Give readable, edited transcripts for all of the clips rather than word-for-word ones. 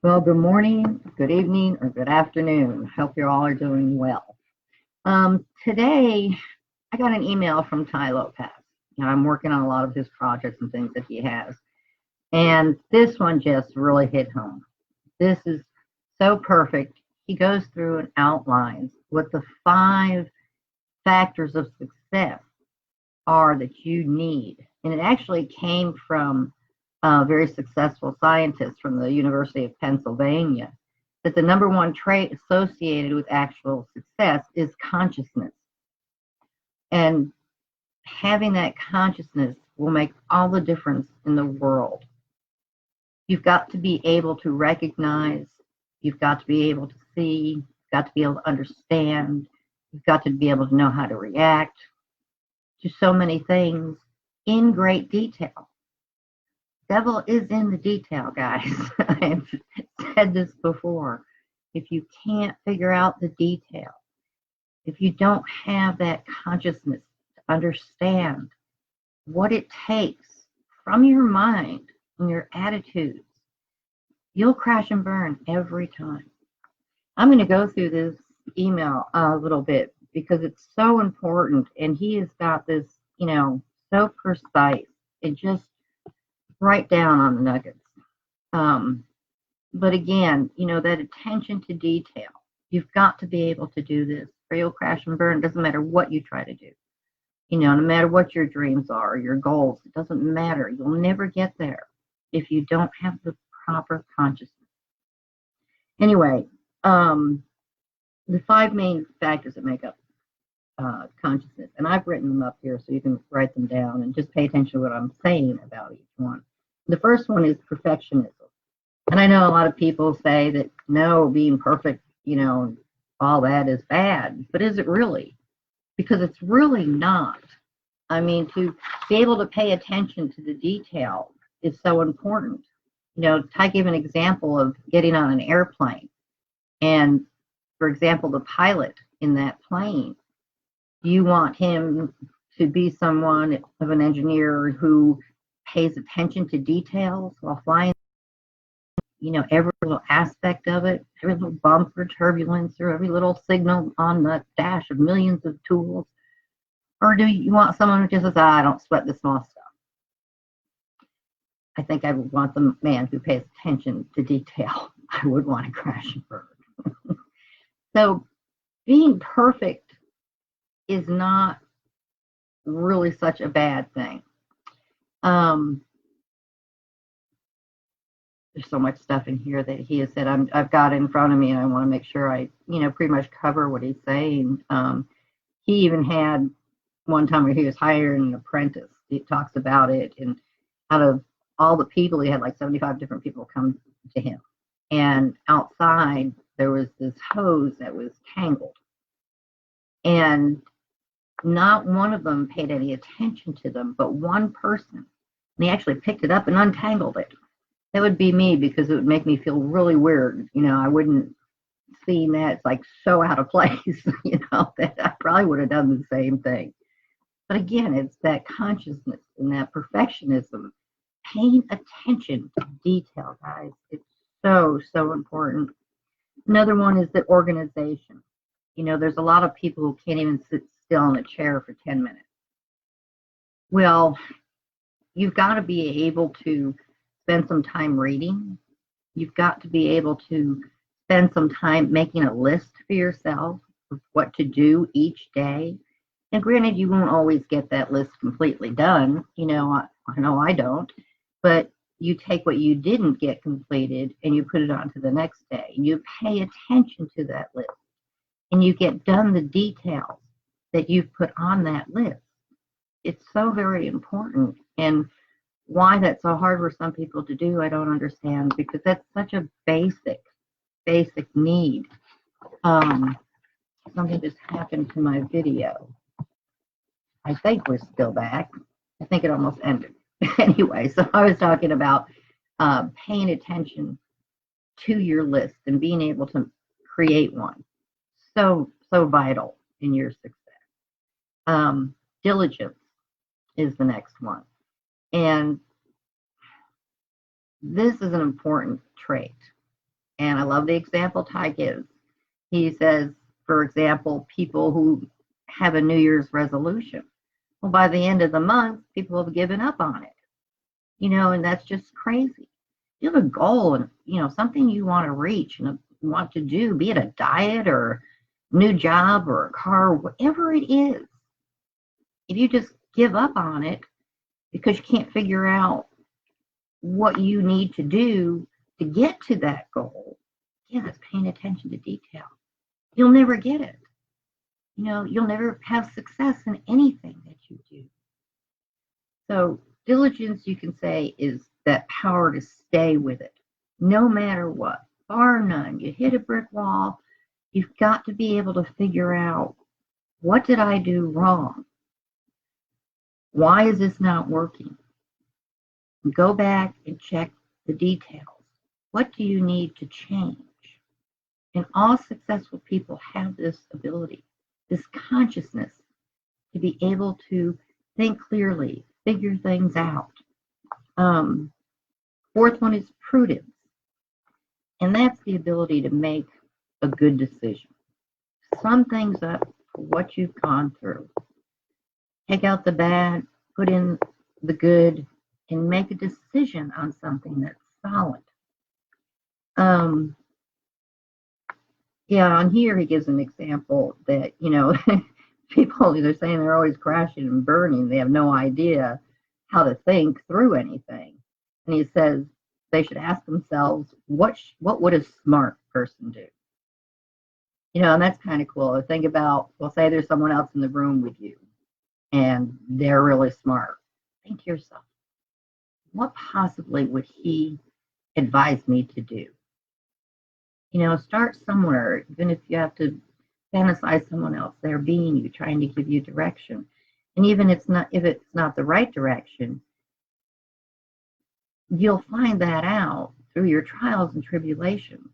Well, good morning, good evening, or good afternoon. Hope you all are doing well. Today, I got an email from Ty Lopez. I'm working on a lot of his projects and things that he has. And this one just really hit home. This is so perfect. He goes through and outlines what the 5 factors of success are that you need. And it actually came from a very successful scientist from the University of Pennsylvania, that the number one trait associated with actual success is consciousness. And having that consciousness will make all the difference in the world. You've got to be able to recognize, you've got to be able to see, you've got to be able to understand, you've got to be able to know how to react to so many things in great detail. Devil is in the detail, guys. I've said this before. If you can't figure out the detail, if you don't have that consciousness to understand what it takes from your mind and your attitudes, you'll crash and burn every time. I'm going to go through this email a little bit because it's so important, and he has got this, so precise. It just right down on the nuggets. But again, that attention to detail, you've got to be able to do this or you'll crash and burn. It doesn't matter what you try to do. No matter what your dreams are, your goals, it doesn't matter. You'll never get there if you don't have the proper consciousness. Anyway, the 5 main factors that make up consciousness, and I've written them up here so you can write them down and just pay attention to what I'm saying about each one. The first one is perfectionism. And I know a lot of people say that, no, being perfect, all that is bad. But is it really? Because it's really not. I mean, to be able to pay attention to the detail is so important. Ty gave an example of getting on an airplane. And, for example, the pilot in that plane, you want him to be someone of an engineer who pays attention to details while flying, every little aspect of it, every little bump or turbulence or every little signal on the dash of millions of tools? Or do you want someone who just says, I don't sweat the small stuff? I think I would want the man who pays attention to detail. I would want to crash and burn. So being perfect is not really such a bad thing. There's so much stuff in here that he has said I've got in front of me, and I want to make sure I, pretty much cover what he's saying. He even had one time where he was hiring an apprentice. He talks about it, and out of all the people, he had like 75 different people come to him. And outside, there was this hose that was tangled. And not one of them paid any attention to them, but one person. And he actually picked it up and untangled it. That would be me, because it would make me feel really weird. I wouldn't see that. It's like so out of place, that I probably would have done the same thing. But again, it's that consciousness and that perfectionism, paying attention to detail, guys. It's so, so important. Another one is the organization. There's a lot of people who can't even sit still in a chair for 10 minutes. Well, you've got to be able to spend some time reading. You've got to be able to spend some time making a list for yourself of what to do each day. And granted, you won't always get that list completely done. I know I don't. But you take what you didn't get completed and you put it on to the next day. You pay attention to that list. And you get done the details that you've put on that list. It's so very important. And why that's so hard for some people to do, I don't understand, because that's such a basic need. Something just happened to my video. I think we're still back. I think it almost ended. Anyway, so I was talking about paying attention to your list and being able to create one. So vital in your success. Diligence is the next one. And this is an important trait. And I love the example Ty gives. He says, for example, people who have a New Year's resolution. Well, by the end of the month, people have given up on it, and that's just crazy. You have a goal and, something you want to reach and want to do, be it a diet or new job or a car, whatever it is. If you just give up on it because you can't figure out what you need to do to get to that goal, that's paying attention to detail. You'll never get it. You'll never have success in anything that you do. So diligence, you can say, is that power to stay with it, no matter what, bar none. You hit a brick wall, you've got to be able to figure out, what did I do wrong? Why is this not working? Go back and check the details. What do you need to change? And all successful people have this ability, this consciousness, to be able to think clearly, figure things out. Fourth one is prudence. And that's the ability to make a good decision. Sum things up for what you've gone through. Take out the bad, put in the good, and make a decision on something that's solid. On here he gives an example that, people, they're saying they're always crashing and burning. They have no idea how to think through anything. And he says they should ask themselves, what would a smart person do? And that's kind of cool. Think about, say there's someone else in the room with you and they're really smart. Think to yourself, what possibly would he advise me to do? Start somewhere, even if you have to fantasize someone else there being you, trying to give you direction. And even if it's not the right direction, you'll find that out through your trials and tribulations,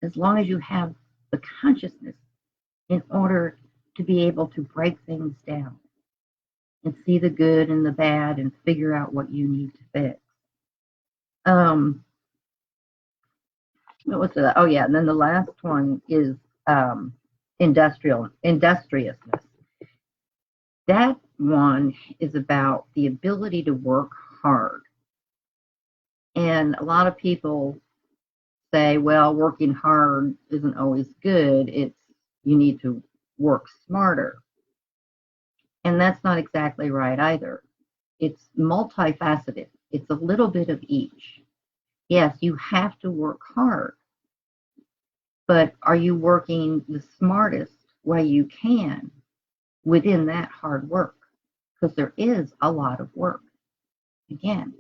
as long as you have the consciousness in order to be able to break things down and see the good and the bad and figure out what you need to fix. And then the last one is industriousness. That one is about the ability to work hard. And a lot of people say, well, working hard isn't always good. You need to work smarter. And that's not exactly right either. It's multifaceted. It's a little bit of each. Yes, you have to work hard, but are you working the smartest way you can within that hard work? Because there is a lot of work. Again,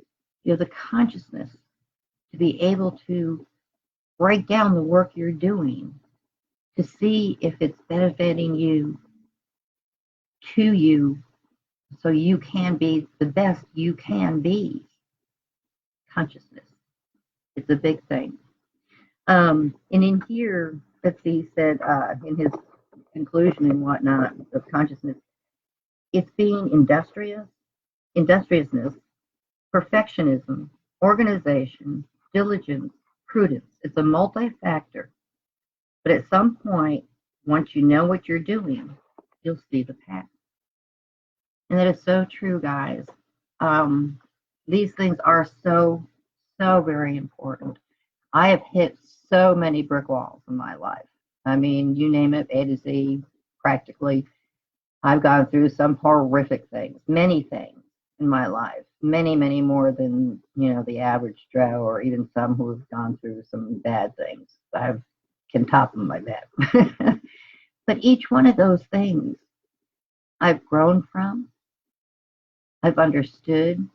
you have the consciousness to be able to break down the work you're doing to see if it's benefiting you, to you, so you can be the best you can be. Consciousness. It's a big thing. And in here, Betsy said in his conclusion and whatnot of consciousness, it's being industriousness, perfectionism, organization, diligence, prudence. It's a multi-factor. But at some point, once you know what you're doing, you'll see the path. And that is so true, guys. These things are so very important. I have hit so many brick walls in my life. I mean, you name it, A to Z, practically. I've gone through some horrific things, many things in my life, many more than, the average Joe, or even some who have gone through some bad things. I can top them like that. But each one of those things I've grown from, I've understood,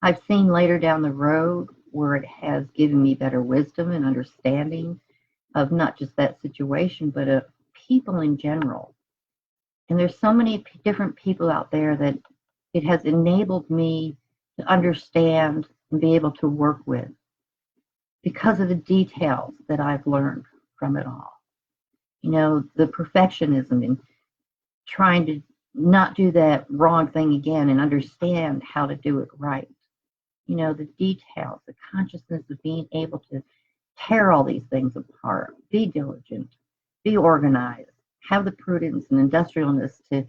I've seen later down the road where it has given me better wisdom and understanding of not just that situation, but of people in general. And there's so many different people out there that it has enabled me to understand and be able to work with because of the details that I've learned from it all. The perfectionism and trying to not do that wrong thing again and understand how to do it right. The details, the consciousness of being able to tear all these things apart. Be diligent. Be organized. Have the prudence and industriousness to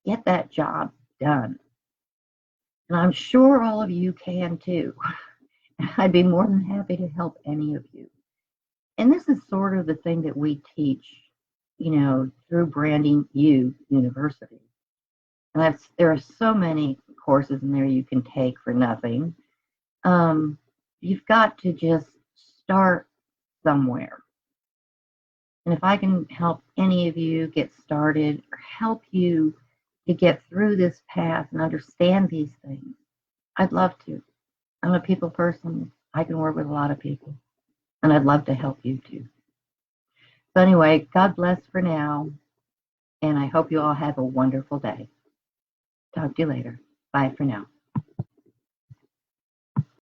get that job done. And I'm sure all of you can too. I'd be more than happy to help any of you. And this is sort of the thing that we teach, through Branding U University. And there are so many courses in there you can take for nothing. You've got to just start somewhere. And if I can help any of you get started or help you to get through this path and understand these things, I'd love to. I'm a people person. I can work with a lot of people, and I'd love to help you too. So anyway, God bless for now, and I hope you all have a wonderful day. Talk to you later. Bye for now.